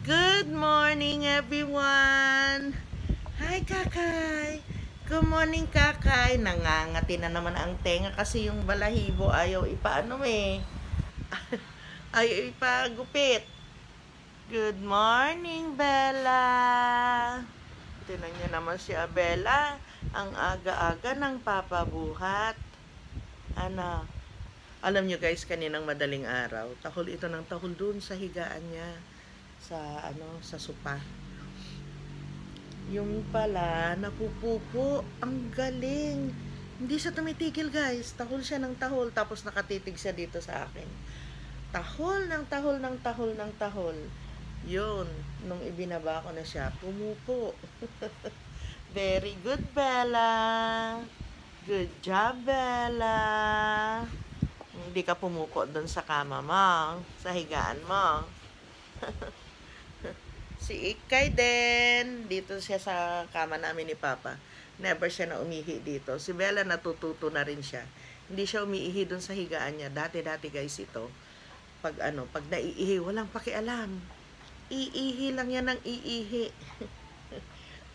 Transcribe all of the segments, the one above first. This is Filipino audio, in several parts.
Good morning, everyone! Hi, Kakay! Good morning, Kakay! Nangangati na naman ang tenga kasi yung balahibo ayaw ipaano eh. Ayaw ipagupit. Good morning, Bella! Tinan niya naman si Bella. Ang aga-aga ng papabuhat. Ano? Alam niyo guys, kaninang madaling araw, tahol ito ng tahol dun sa higaan niya. Sa sopa. Yung pala, napupupo. Ang galing. Hindi siya tumitigil guys. Tahol siya ng tahol. Tapos nakatitig siya dito sa akin. Tahol ng tahol ng tahol ng tahol. Yun. Nung ibinaba ko na siya, pumupo. Very good, Bella. Good job, Bella. Hindi ka pumupo doon sa kama mo. Sa higaan mo. Si Ikay din, dito siya sa kama namin ni Papa. Never siya na umihi dito. Si Bella natututo na rin siya. Hindi siya umiihi doon sa higaan niya. Dati guys ito. Pag naiihi, walang pakialam. Iihi lang yan ng iihi.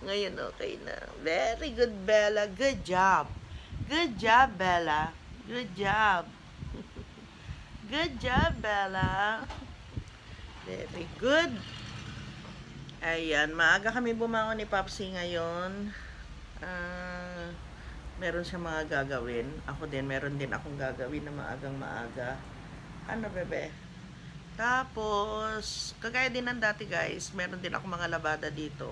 Ngayon okay na. Very good, Bella. Good job. Good job, Bella. Good job. Good job, Bella. Very good. Ayan, maaga kami bumangon ni Papsi ngayon. Meron siya mga gagawin. Ako din, meron din akong gagawin na maagang-maaga. Ano, bebe? Tapos, kagaya din ng dati guys, meron din ako mga labada dito.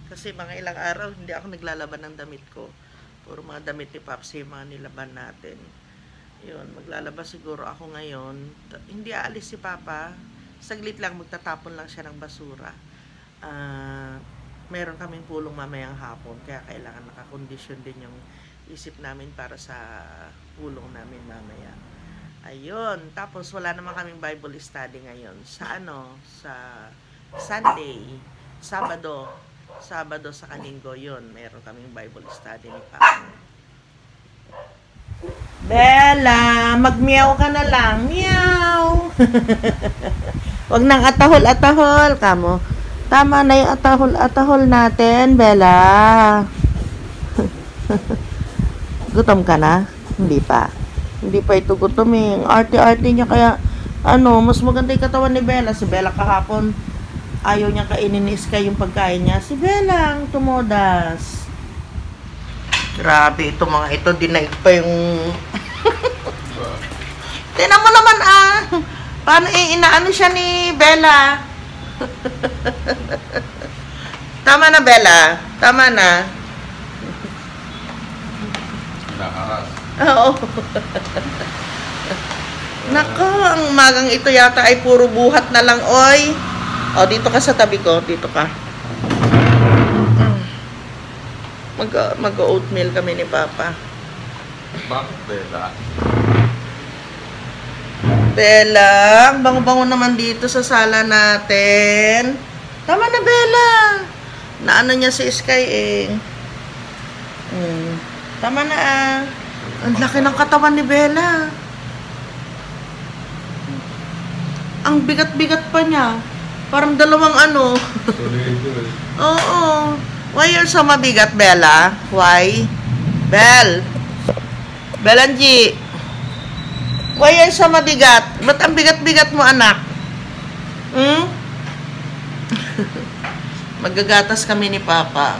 Kasi mga ilang araw, hindi ako naglalaban ng damit ko. Puro mga damit ni Papsi, mga nilaban natin. Yun, maglalaba siguro ako ngayon. Hindi aalis si Papa. Saglit lang, magtatapon lang siya ng basura. Meron kaming pulong mamayang hapon, kaya kailangan nakakondisyon din yung isip namin para sa pulong namin mamaya. Ayun, tapos wala naman kaming Bible study ngayon. Sa Sunday, Sabado sa Kalinggo, yun, meron kaming Bible study ni Papa. Bella, magmeow ka na lang. Meow! Wag nang atahol-atahol, kamo. Tama na yung atahol natin, Bella. Gutom ka na? Hindi pa. Hindi pa ito gutom eh. Arte-arte niya kaya, mas maganda yung katawan ni Bella. Si Bella kahapon, ayaw niya kainin ni Sky yung pagkain niya. Si Bella ang tumodas. Grabe, ito mga ito, dinaig pa yung... Tingnan mo naman paano inaano siya ni Bella? Tama na, Bella. Tama na. Nakaras. Oo. Nako, ang magang ito yata ay puro buhat na lang, oy. O, dito ka sa tabi ko. Dito ka. Mag-oatmeal kami ni Papa. Bakit, Bella? Bella, ang bango-bango naman dito sa sala natin. Tama na, Bella. Naano niya si Sky eh. Tama na Ang laki ng katawan ni Bella. Ang bigat-bigat pa niya. Parang dalawang Oo. Why you're so mabigat, Bella? Why? Belanji. Why you're so mabigat? Ba't ang bigat-bigat mo, anak? Magagatas kami ni Papa.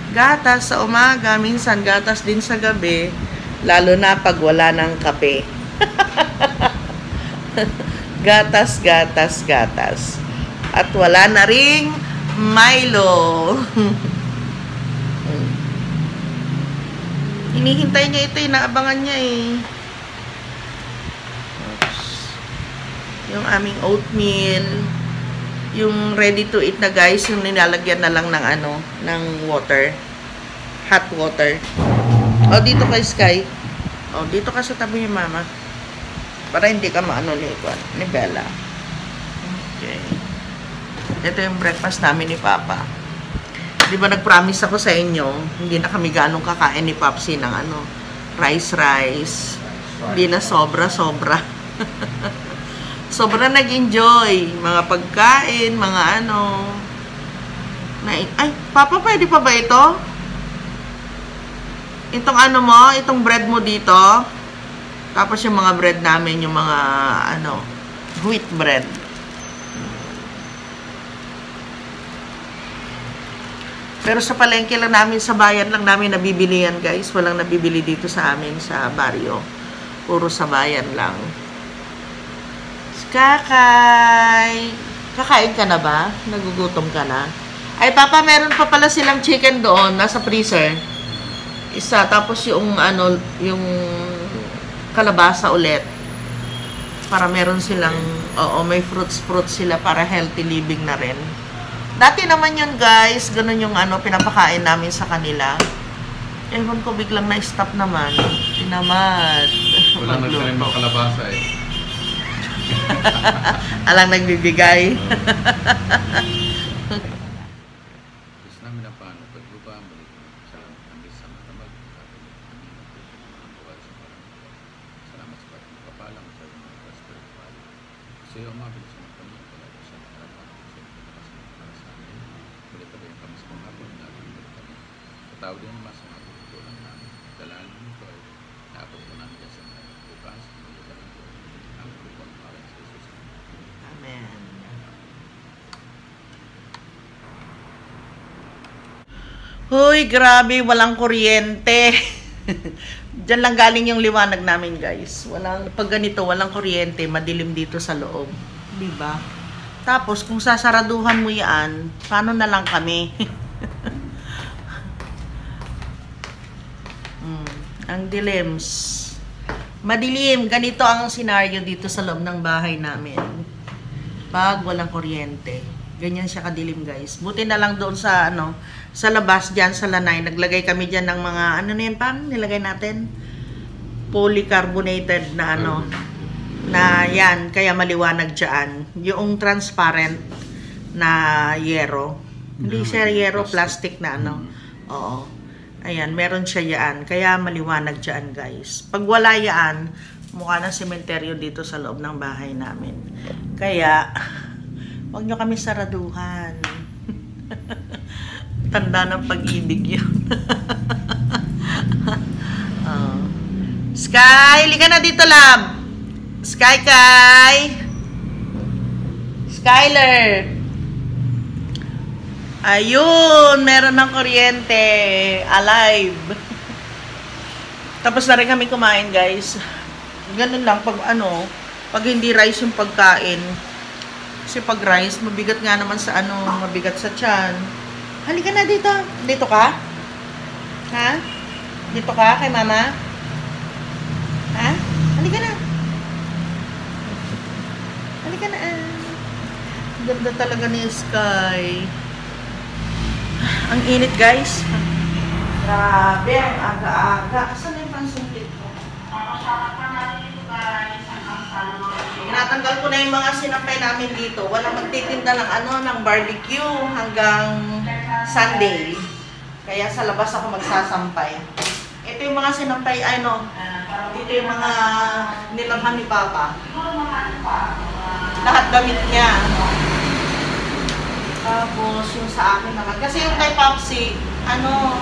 Gatas sa umaga, minsan gatas din sa gabi, lalo na pag wala ng kape. Gatas. At wala na ring Milo. Hinihintay niya ito, inaabangan niya eh. Yung aming oatmeal, yung ready to eat na guys, yung nilalagyan na lang ng ng water, hot water. O, dito kay Sky. O, dito ka sa tabi ni Mama. Para hindi ka ni Bella. Okay. Ito yung breakfast namin ni Papa. Di ba nag-promise ako sa inyo, hindi na kami ganong kakain ni Papsi ng rice. Hindi na sobra. sobrang nag-enjoy. Mga pagkain, mga ano. Ay, Papa, pwede pa ba ito? Itong ano mo, itong bread mo dito. Tapos yung mga bread namin, yung mga ano, wheat bread. Pero sa palengke lang namin, sa bayan lang namin nabibili yan, guys. Walang nabibili dito sa amin, sa baryo. Puro sa bayan lang. Kakay! Kakain ka na ba? Nagugutom ka na? Ay, Papa, meron pa pala silang chicken doon, nasa freezer. Isa, tapos yung ano, yung kalabasa ulit. Para meron silang, oo, may fruits sila para healthy living na rin. Dati naman yun, guys, ganun yung ano, pinapakain namin sa kanila. Ewan ko, biglang na-stop naman. Tinamad. Walang nagtanim ng kalabasa eh. Alang nagbibigay. Gusto namin na paano, paglupa, balik salamat kami sa matamag. Salamat sa pati kapalang sa mga prosperous pali. Kasi yung mga bilis ng kami, wala ko siya nakarapan. Kasi para sa amin, balik kami yung kami sa mga hapon, nabalik kami. Katawag din mas mga pagkutulang namin. Dalahan nito ay naapot ko namin sa mga bukas. Ang grupon para sa Jesus. Amen. Hoy, grabe, walang kuryente. Diyan lang galing yung liwanag namin, guys. Pag ganito, walang kuryente, madilim dito sa loob. Diba? Tapos, kung sasaraduhan mo yan, paano na lang kami? Ang dilims. Madilim. Ganito ang senaryo dito sa loob ng bahay namin. Pag walang kuryente. Ganyan siya kadilim, guys. Buti na lang doon sa, ano, sa labas dyan, sa lanay. Naglagay kami dyan ng mga, ano na yan, pang nilagay natin? Polycarbonated na, ano, na yan. Kaya maliwanag dyan. Yung transparent na yero. Hindi siya yero, plastic na, ano. Oo. Ayan, meron siya yan. Kaya maliwanag dyan, guys. Pag wala yan, mukha ng sementeryo dito sa loob ng bahay namin. Kaya, huwag nyo kami saraduhan. Tanda ng pag-ibig yun. Sky, lika na dito, love. Sky, Kai. Skyler. Ayun, meron ng kuryente. Alive. Tapos na rin kami kumain, guys. Ganun lang, pag ano, pag hindi rice yung pagkain. Kasi pag rice, mabigat nga naman sa ano, mabigat sa tiyan. Halika na dito. Dito ka? Ha? Dito ka kay mama? Ha? Halika na. Halika na. Ganda talaga ni Sky. Ang init, guys. Grabe, ang aga-aga. Saan na yung pansungkit ko? Tinatanggal ko na yung mga sinampay namin dito. Walang magtitinda ng ano, ng barbecue hanggang Sunday. Kaya sa labas ako magsasampay. Ito yung mga sinampay, ano, ito yung mga nilabhan ni Papa. Lahat gamit niya. Tapos yung sa akin naman. Kasi yung kay Popsi, ano,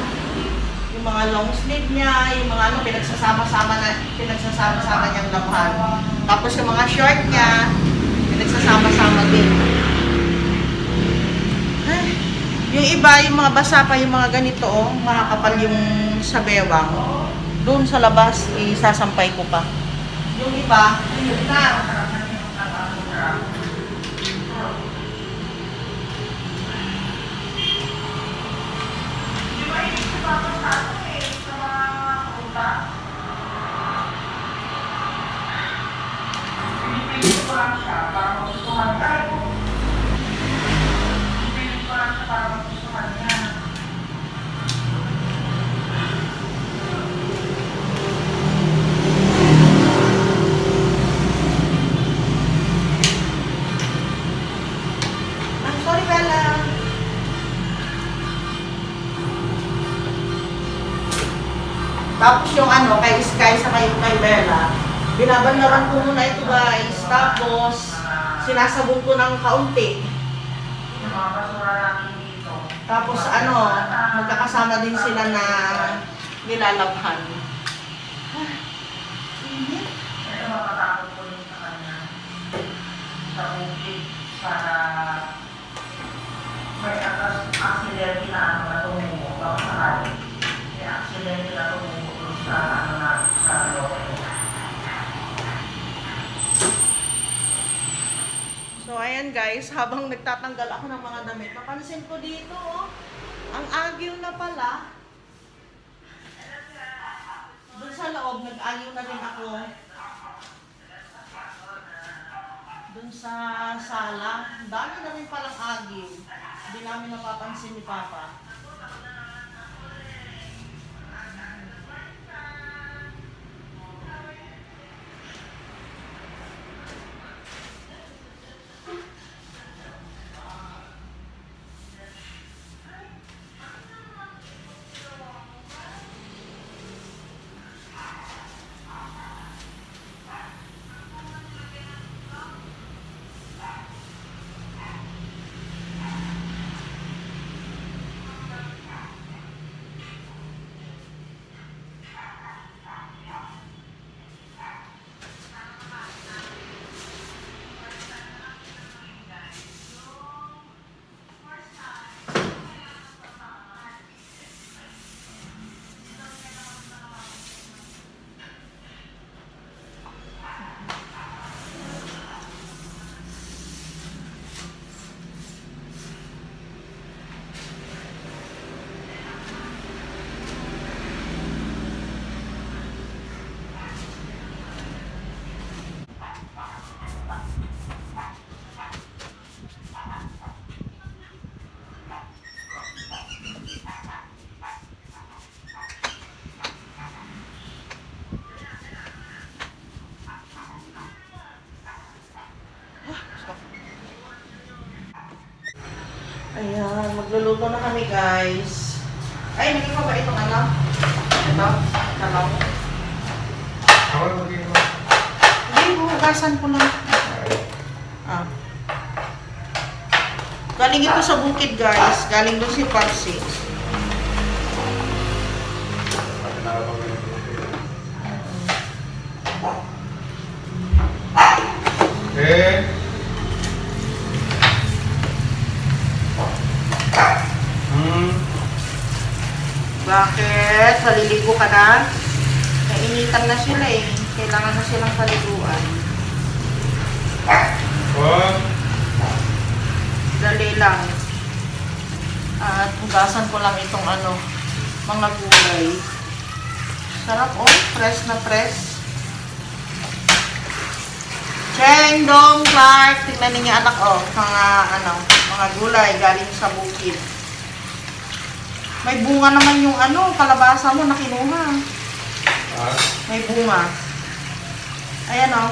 yung mga long sleeve niya, yung mga ano, pinagsasama-sama niyang labahan. Tapos yung mga short niya, pinagsasama-sama din. Ay, yung iba, yung mga basa pa, yung mga ganito, oh, makakapal yung sa bewang. Doon sa labas, isasampay ko pa. Yung iba, yun na. Sorry, Bella. Tapos yung ano, kay Sky sa kay Bella, binabanlaran ko muna ito, guys. Tapos, sinasabog ko ng kaunti. Yung mga basura namin dito. Tapos ano, magkakasama din sila na nilalabhan. Ito matatakot ko din sa kanya. Sa bukid para may accident na ano na tumumo. Baka sakali. May accident na tumumo sa ano na sa loob. So, ayan guys, habang nagtatanggal ako ng mga damit, napansin ko dito, oh, ang agyo na pala. Doon sa loob, nag-agyo na rin ako. Doon sa sala, dami na rin palang agyo. Hindi namin napapansin ni Papa. Ayan, magluluto na kami guys. Ay, hindi pa ba itong ano? Ito? Talong? Hindi, hugasan ko lang. Ah. Galing ito sa bukid guys. Galing doon si Papsi. Bakit? Haliligo ka na? Nainitan na sila eh. Kailangan na silang paliguan. Dali lang. At hugasan ko lang itong ano, mga gulay. Sarap oh, fresh na fresh. Cheng Dong Clark, tingnan ninyo anak oh, mga gulay galing sa bukid. May bunga naman yung ano, kalabasa mo na kinuha. May bunga. Ayan o.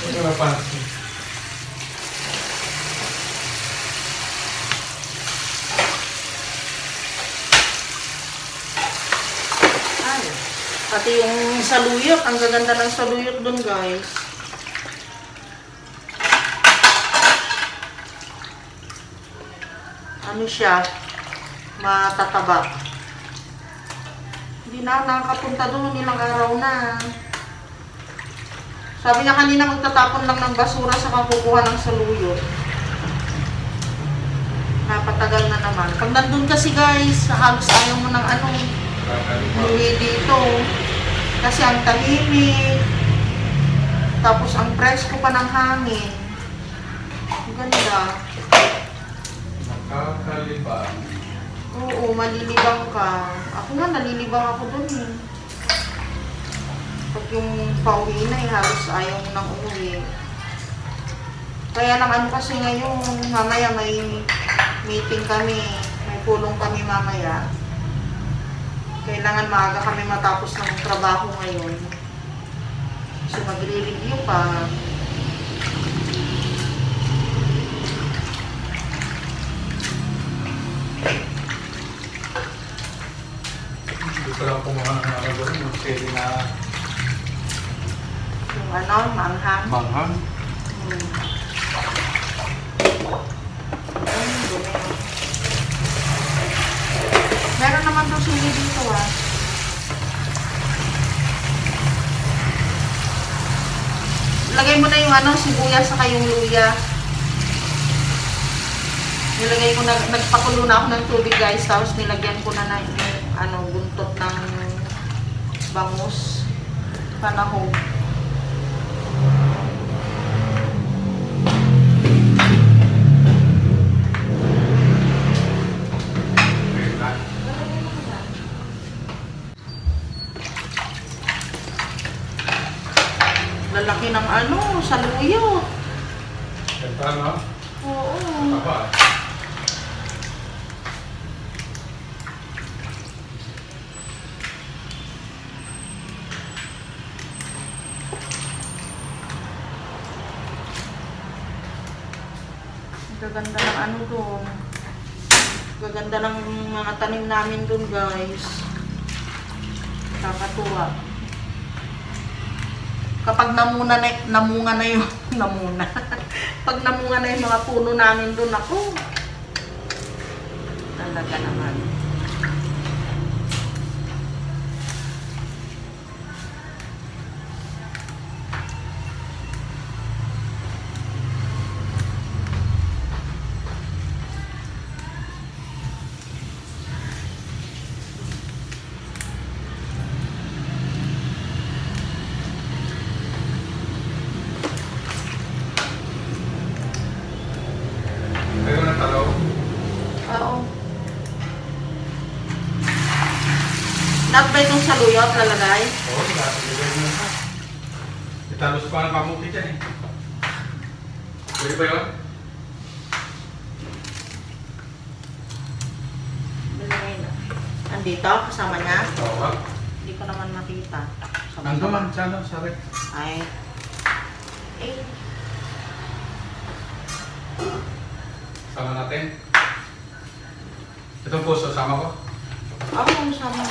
Hindi ko napansin. Ay, pati yung saluyot. Ang gaganda ng saluyot dun guys. Ano siya? Matataba. Hindi na nakakapunta doon. Ilang araw na. Sabi niya kanina magtatapon lang ng basura sa kakukuha ng saluyot. Napatagal na naman. Pag nandun kasi guys, halos ayaw mo ng ano, umuwi dito. Kasi ang tahimik. Tapos ang presko pa ng hangin. Ang ganda. Kakalibang. Oo, malilibang ka. Ako nga, nalilibang ako dun eh. Pag yung pauwi na eh, halos ayaw mo nang umuwi. Kaya lang ano kasi ngayon, mamaya may meeting kami. May pulong kami mamaya. Kailangan maaga kami matapos ng trabaho ngayon. So magre-review pa. Hindi ko lang kumuha ng mga gano'n. Kasi na Manghang. Meron naman daw sili dito ah. Lagay mo na yung ano, sibuyas saka yung luya. Nilagay ko na, nagpakulo na ako ng tubig guys, tapos nilagyan ko na yung ano, buntot ng bangus. Panahog. Lalaki ng ano, saluyo. Ganda, no? Oo. Taba. Gaganda ng ano doon. Gaganda ng mga tanim namin doon guys. Kakatuwa. Kapag namunga na yung namuna. Pag namunga na yung mga puno namin doon, ako. Talaga naman. Kayo na talo. Oo. Lahat ba itong saluyot lalagay? Oo, lahat ng gagawin mo na. Italos pa ang pamuti dyan eh. Pwede ba yun? Lalagay na. Andito, kasama niya? Oo. Hindi ko naman makita. Nandun man, siya no, sa rep. Ay. Eh. Sama natin. Itong puso, sama ko. Ako ang sama.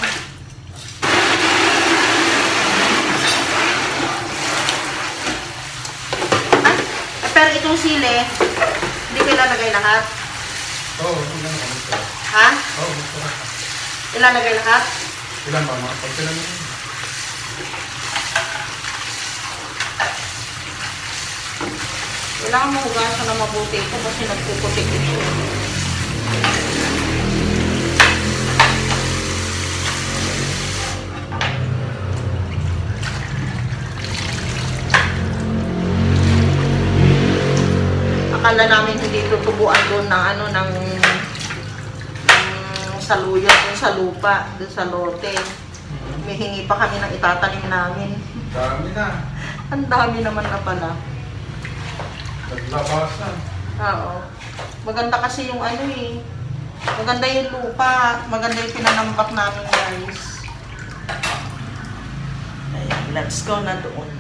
Ah, pero itong sili, hindi ko ilalagay lahat. Oo, hindi naman kami ito. Ha? Oo, gusto ka. Ilalagay lahat? Ilan ba mga pagkilan mo? Kailangan mo hugasan na mabuti ito kasi nagpuputik ito. Akala namin hindi tutubuan doon ng ano ng saluyot doon sa lupa, doon sa lote. May hingi pa kami ng itatanim namin. Dami na. Ang dami naman na pala. Naglabasan. Oo. Maganda kasi yung ano eh. Maganda yung lupa. Maganda yung pinanambak namin guys. Ayan, let's go na doon.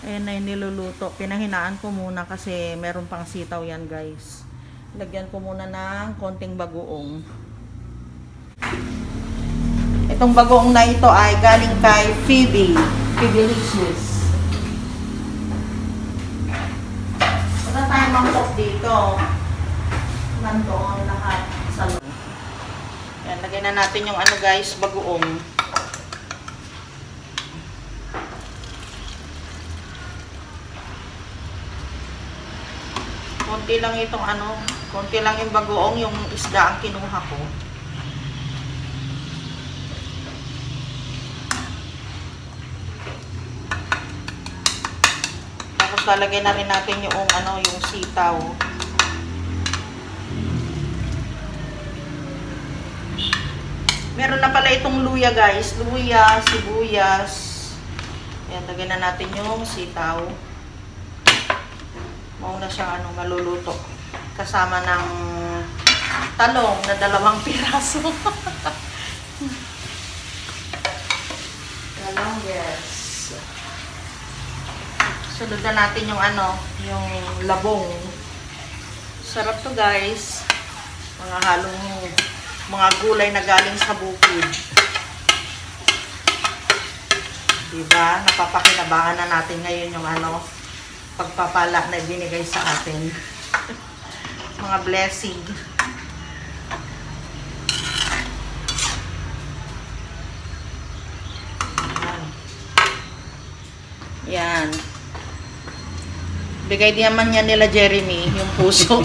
Ayan na yung niluluto. Pinahinaan ko muna kasi meron pang sitaw yan guys. Lagyan ko muna ng konting bagoong. Itong bagoong na ito ay galing kay Phoebe. Phoebe Licious. Wala tayong mangkok dito. Nandoon lahat sa loob. Yan, lagyan na natin yung ano guys, bagoong. Konti lang itong ano, konti lang yung bagoong, yung isda ang kinuha ko. Tapos lalagay na rin natin yung ano, yung sitaw. Meron na pala itong luya guys, luya, sibuyas. Ayan, lagay na natin yung sitaw. Mauna siyang ano, maluluto. Kasama ng talong na 2 piraso. Talong, yes. Sunod na natin yung ano, yung labong. Sarap to guys. Mga halong, mga gulay na galing sa bukid. Diba? Napapakinabangan na natin ngayon yung ano, pagpapala na binigay sa atin. Mga blessing. Yan. Bigay din naman yan nila Jeremy, yung puso.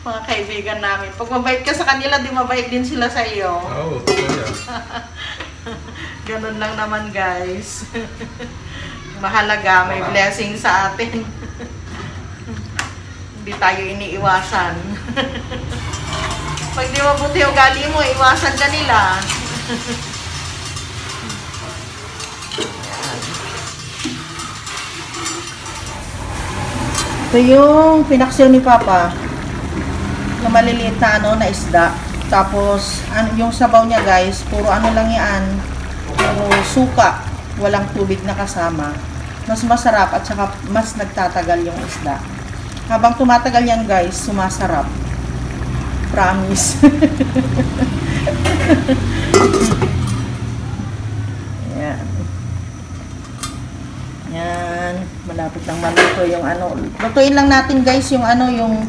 Mga kaibigan namin. Pag mabait ka sa kanila, di mabait din sila sa iyo. Oo, totoo yan. Ganun lang naman, guys. Mahalaga, may blessing sa atin. Hindi tayo iniiwasan. Pag di mabuti ugali mo, iwasan ka nila. Ito yung pinaksil ni Papa. Yung maliliit na ano, na isda. Tapos, yung sabaw niya guys, puro ano lang yan. Puro suka. Walang tubig na kasama. Mas masarap at saka mas nagtatagal yung isda. Habang tumatagal yan guys, sumasarap. Promise. Yan. Yan. Malapit lang maluto yung ano. Lutuin lang natin guys yung ano, yung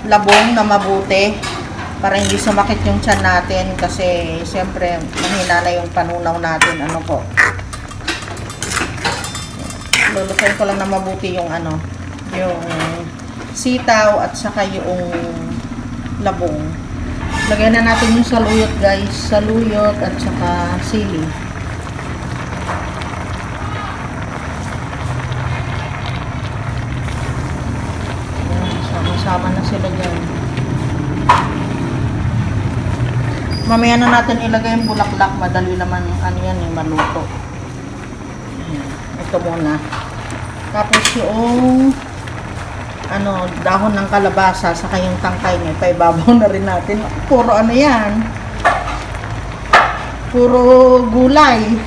labong na mabuti para hindi sumakit yung tiyan natin kasi siyempre mahina na yung panunaw natin. Ano po, lulutuin ko lang na mabuti yung ano, yung sitaw at saka yung labong. Lagyan na natin yung saluyot guys, saluyot at saka sili. Sama na sila dyan. Mamaya na natin ilagay yung bulaklak. Madali naman ano yan yung maluto. Ito muna. Tapos yung ano, dahon ng kalabasa saka yung tangkay niya. Paibabaw na rin natin. Puro ano yan. Puro gulay.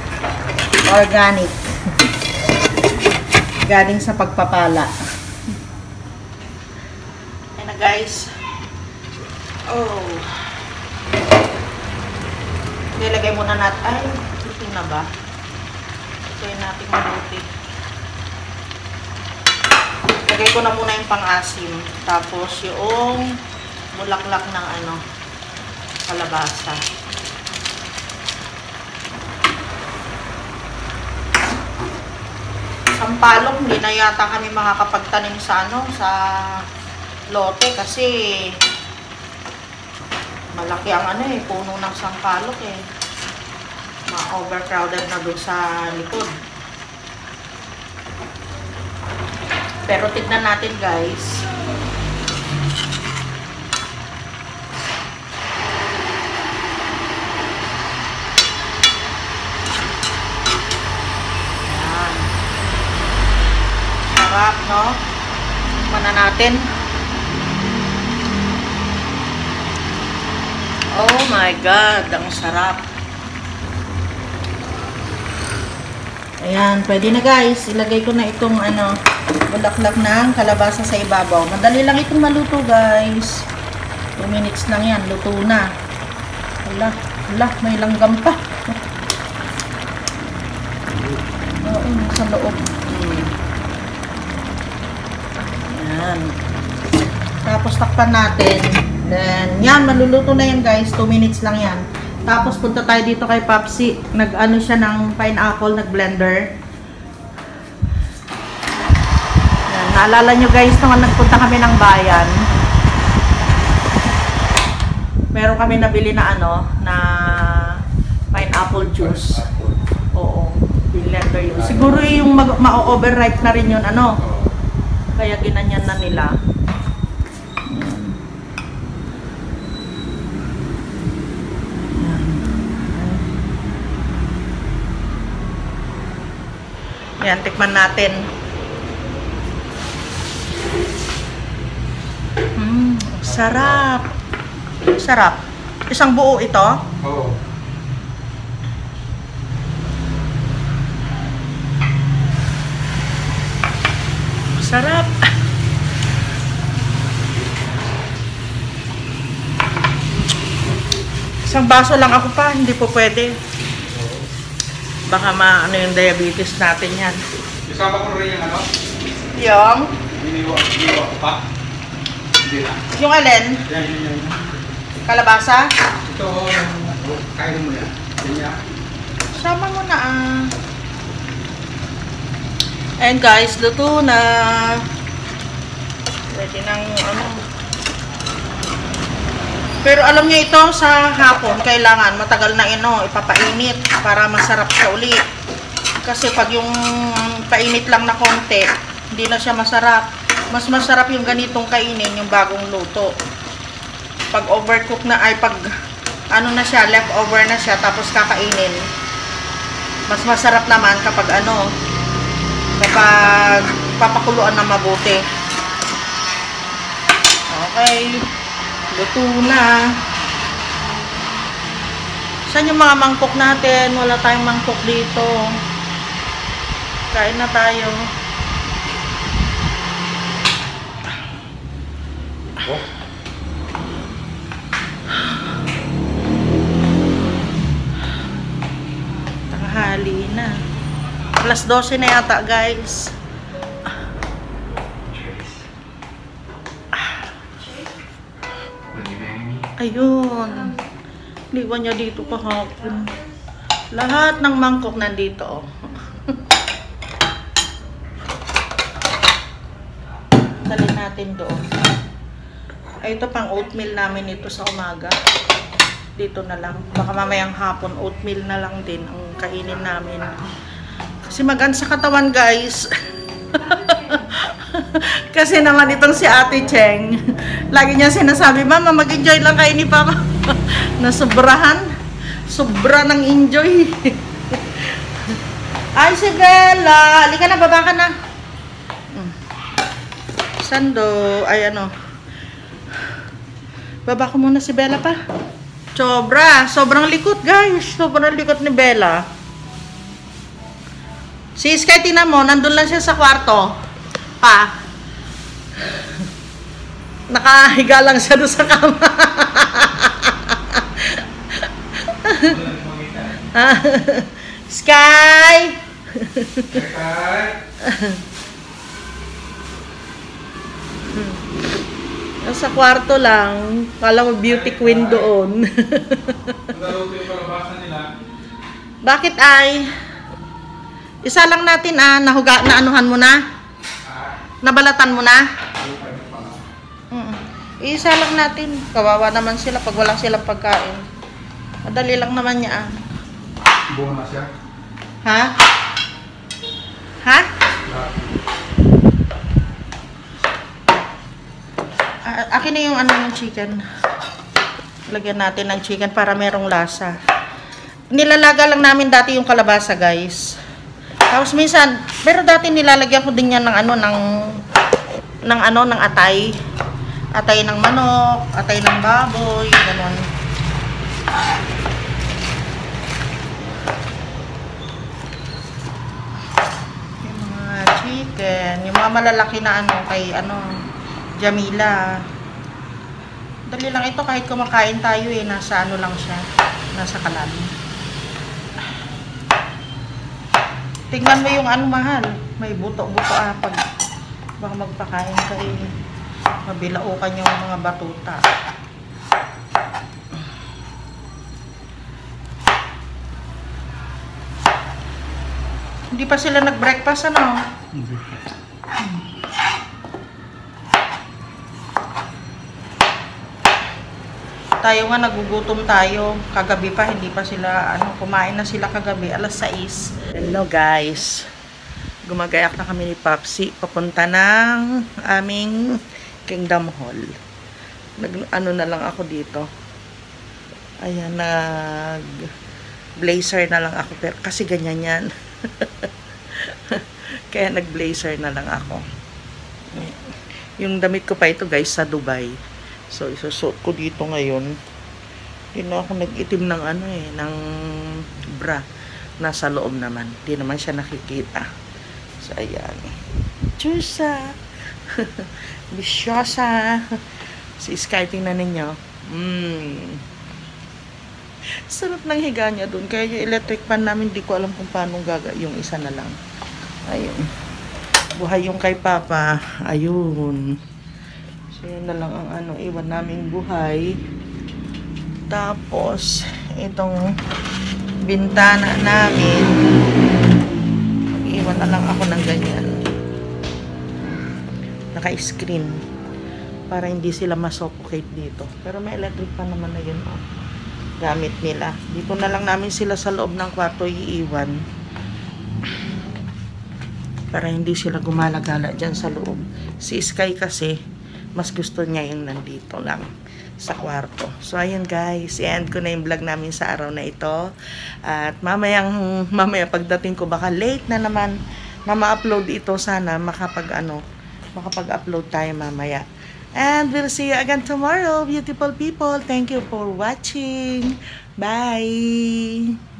Organic. Galing sa pagpapala. Guys, oh, nilagay muna natin, ay, ito na ba? Ito yung natin mabuti. Lagay ko na muna yung pang-asim, tapos yung bulaklak ng ano, kalabasa. Sampalok, hindi na yata kami makakapagtanim sa ano, sa lote kasi malaki ang ano puno ng sampalok ma-overcrowded na doon sa likod. Pero tignan natin guys. Yan. Sarap, no? Tikman na natin. Oh my God, ang sarap. Ayan, pwede na guys. Ilagay ko na itong ano, bulaklak ng kalabasa sa ibabaw. Madali lang itong maluto guys. 2 minutes lang yan, luto na. Wala, may langgam pa. Oo, sa loob. Ayan. Tapos takpan natin. Then, yan, maluluto na yan guys. 2 minutes lang yan. Tapos, punta tayo dito kay Popsi. Nag-ano siya ng pineapple, nag-blender. Yan, naalala nyo guys, nung nagpunta kami ng bayan, meron kami nabili na ano, na pineapple juice. Oo, blender yun. Siguro yung ma-overripe na rin yun, ano. Kaya ginanyan na nila. Yan, tikman natin. Sarap. Sarap. Isang buo ito? Oo. Sarap. Isang baso lang ako pa, hindi po pwede. Baka ano yung diabetes natin yan. Isama ko rin yung ano? Yung? Iniwa ko pa. Hindi na. Yung alin? Yan. Kalabasa? Ito, kain mo yan. Yan. Sama mo na And guys, luto na. Pwede nang ano. Pero alam niyo ito, sa hapon, kailangan matagal na ipapainit para masarap siya uli. Kasi pag yung painit lang na konti, hindi na siya masarap. Mas masarap yung ganitong kainin, yung bagong luto. Pag overcook na, ay pag ano na siya, leftover na siya, tapos kakainin. Mas masarap naman kapag kapag papakuluan na mabuti. Okay. Luto na. Saan yung mga mangkok natin? Wala tayong mangkok dito. Kain na tayo. Oh. Tanghali na. Alas 12 na yata, guys. Ayun. Liwan niya dito kahapon. Lahat ng mangkok nandito. Dalhin natin doon. Ay, ito pang oatmeal namin ito sa umaga. Dito na lang. Baka mamayang hapon, oatmeal na lang din ang kainin namin. Kasi magaan sa katawan, guys. Kasi naman itong si Ate Cheng, lagi niya sinasabi, Mama, mag-enjoy lang kayo ni Papa. Nasobrahan. Sobra ng enjoy. Ay, si Bella. Halika na, baba ka na. Sando. Ay, baba ko muna si Bella pa. Sobrang likot, guys. Sobrang likot ni Bella. Si Sky, tina mo, nandun lang siya sa kwarto. Pa. Nakahiga lang siya doon sa kama. Sky! Nasa kwarto lang. Kala mo beauty queen doon. Bakit ay? Isa lang natin nahuga na anuhan mo na? Nabalatan mo na? Isa lang natin. Kawawa naman sila pag wala silang pagkain. Madali lang naman niya Buwan na siya. Ha? Ha? Akin na yung yung chicken. Lagyan natin ng chicken para merong lasa. Nilalaga lang namin dati yung kalabasa, guys. Tapos minsan, pero dati nilalagyan ko din yan ng ng atay. Atay ng manok, atay ng baboy, gano'n. Yung mga chicken, yung mga malalaki na kay Jamila. Dali lang ito kahit kumakain tayo nasa lang siya, nasa kalan. Tingnan mo yung mahal. May buto-buto pag baka magpakain ka mabilaukan yung mga batuta. Hindi pa sila nag-breakfast Tayo nga nagugutom tayo. Kagabi pa hindi pa sila kumain na sila kagabi alas 6. Hello guys. Gumagayak na kami ni Papsi papunta ng aming Kingdom Hall. Na lang ako dito. Ayan, blazer na lang ako pero kasi ganyan yan. Kaya nag-blazer na lang ako. Yung damit ko pa ito, guys, sa Dubai. So, isusuot ko dito ngayon. Hindi na ako nag-itim ng ng bra. Nasa loob naman. Hindi naman siya nakikita. So, ayan. Chusa! Bisyosa! Si Sky, tingnan ninyo. Sarap ng higa niya dun. Kaya yung electric fan namin, di ko alam kung paano yung isa na lang. Ayun. Buhay yung kay Papa. Ayun. So, yun na lang ang iwan namin buhay. Tapos, itong bintana namin, iwan na lang ako ng ganyan. Naka-screen. Para hindi sila masuffocate dito. Pero may electric pa naman na yun. Oh. Gamit nila. Dito na lang namin sila sa loob ng kwarto iiwan. Para hindi sila gumalagala dyan sa loob. Si Sky kasi, mas gusto niya yung nandito lang sa kwarto. So, ayun guys. I-end ko na yung vlog namin sa araw na ito. At mamaya pagdating ko, baka late na naman na ma-upload ito. Sana makapag-upload tayo mamaya. And we'll see you again tomorrow, beautiful people. Thank you for watching. Bye!